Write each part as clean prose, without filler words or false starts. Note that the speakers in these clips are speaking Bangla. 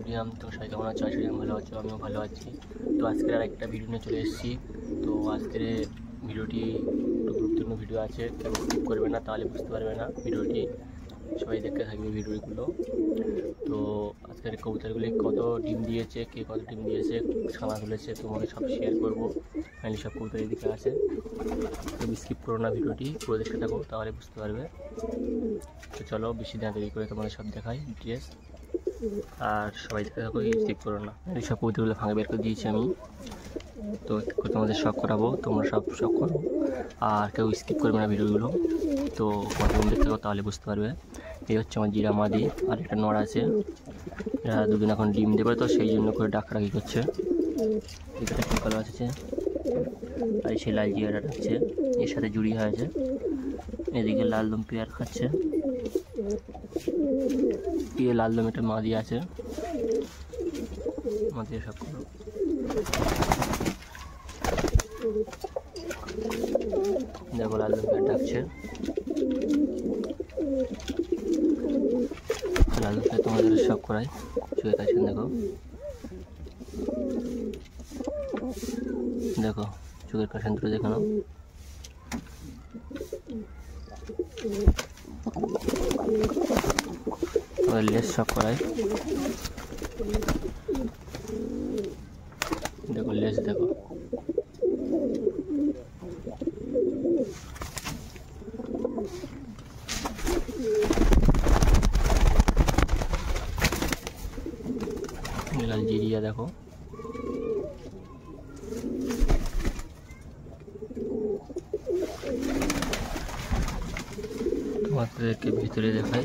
মিডিয়াম। তো সবাই কেমন আছো? আশা করি ভালো আছো, আমিও ভালো আছি। তো আজকের আর একটা ভিডিও নিয়ে চলে এসেছি। তো আজকের ভিডিওটি একটু গুরুত্বপূর্ণ ভিডিও আছে, কেউ স্কিপ করবে না, তাহলে বুঝতে পারবে না ভিডিওটি। সবাই দেখতে থাকবে ভিডিওগুলো। তো আজকের কবুতরগুলি কত ডিম দিয়েছে, কে কত ডিম দিয়েছে, ছানা তুলেছে, তোমাকে সব শেয়ার করবো। ফাইনালি সব কবুতর এদিকে আছে। তো স্কিপ করো না, ভিডিওটি পুরো দেখতে থাকো, তাহলে বুঝতে পারবে। তো চলো বেশি দেরি করে তোমাদের সব দেখাই ডিটেলস। আর সবাই দেখতে থাকো, স্কিপ করো না। এই সব কবুতরগুলো ফাঁকে বের করে দিয়েছি আমি। তো তোমাদের শখ করাবো, তোমরা সব শখ করো, আর কেউ স্কিপ করবে না ভিডিওগুলো। তো কতদিন দেখতে থাকো, তাহলে বুঝতে পারবে। এই হচ্ছে আমার জিরা মাদি, আর একটা নড় আছে। এরা দুদিন এখন ডিম দেবে, তো সেই জন্য করে ডাকাডাকি করছে। এখানে একটা কালো আছে, আর সেই লাল জিরাটা ডাকছে, এর সাথে জুড়ি হয়েছে। এদিকে লাল দম পেয়ার খাচ্ছে, লাল দম একটা মাদি আছে, মাদি সব করো। দেখো লাল দম পেয়ার ডাকছে, লাল দম পেয়ার তোমাদের সব করাই চুয়ে কাছেন। দেখো দেখো চোখের কাছেন দুটো দেখানো। লেস সব করাই, দেখো লেস দেখো। লাল জিরিয়া দেখো, তোমাদেরকে ভিতরে দেখাই।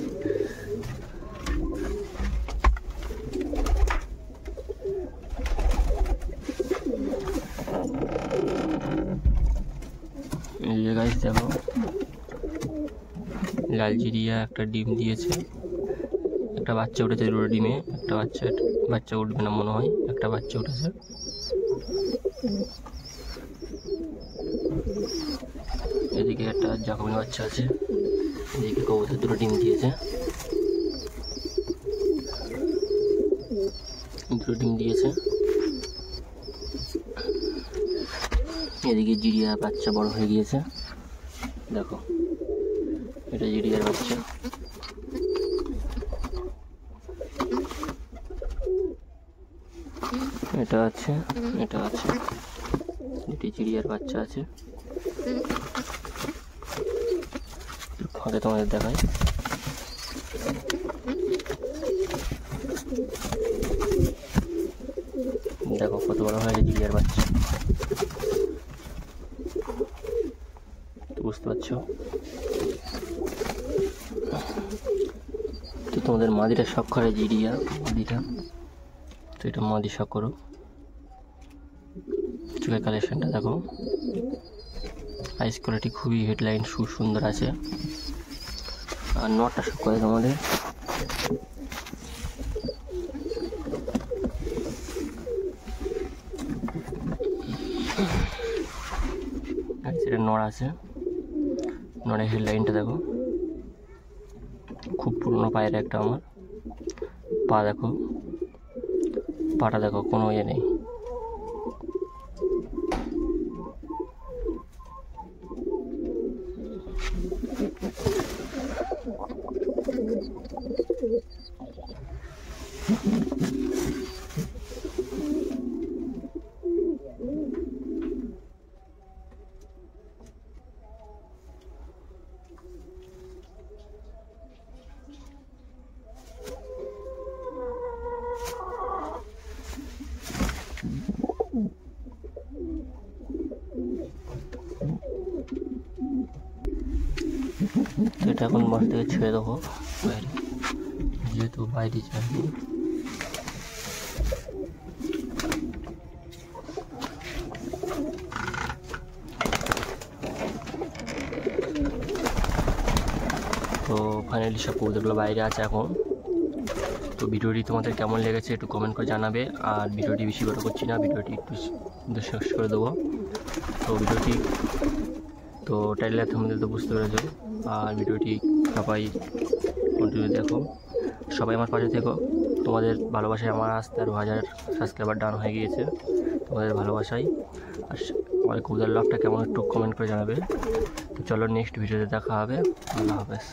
এই যে গাইস দেখো, লাল জিরিয়া একটা ডিম দিয়েছে, একটা বাচ্চা উঠেছে দুটো ডিমে। একটা বাচ্চা উঠবে না মনে হয়, একটা বাচ্চা উঠেছে। এদিকে একটা জাকনি বাচ্চা আছে, এদিকে কবুতর দুটো ডিম দিয়েছে, এদিকে জিরিয়া বাচ্চা বড় হয়ে গিয়েছে। দেখো এটা জিরিয়ার বাচ্চা, এটা আছে, এটি চিড়িয়ার বাচ্চা আছে। ফাঁকে তোমাদের দেখাই। দেখো কত বড় হয়েছে চিড়িয়ার বাচ্চা, বুঝতে পারছো? তো তোমাদের মাদিটা শখ করে জিরিয়া মাদিটা, তো এটা মাদি শখ করো। চোখের কালেকশনটা দেখো, আইস কোয়ালিটি খুবই হেডলাইন সুন্দর আছে। আর নটা শখ করে তোমাদের। সেটা নড় আছে, নড়ের হেডলাইনটা দেখো, খুব পুরনো পায়ের একটা আমার। পা দেখো, পাটা দেখো, কোনো ইয়ে নেই। তো এটা এখন বাস থেকে ছেড়ে দেবো বাইরে, যেহেতু বাইরে যাবো। তো ফাইনালি সব কবুতরগুলো বাইরে আছে এখন। তো ভিডিওটি তোমাদের কেমন লেগেছে একটু কমেন্ট করে জানাবে। আর ভিডিওটি বেশি বড় করছি না, ভিডিওটি একটু শেষ করে দেবো। তো ভিডিওটি তো টাইটেল তোমাদের তো বুঝতে পেরেছো। আর ভিডিওটি সবাই কন্টিনিউ দেখো, সবাই আমার পাশে থেকো। তোমাদের ভালোবাসায় আমার আজ 13,000 সাবস্ক্রাইবার ডান হয়ে গিয়েছে, তোমাদের ভালোবাসায়। আর আমার কবুতর লাভটা কেমন একটু কমেন্ট করে জানাবে। তো চলো নেক্সট ভিডিওতে দেখা হবে। আল্লাহ হাফেজ।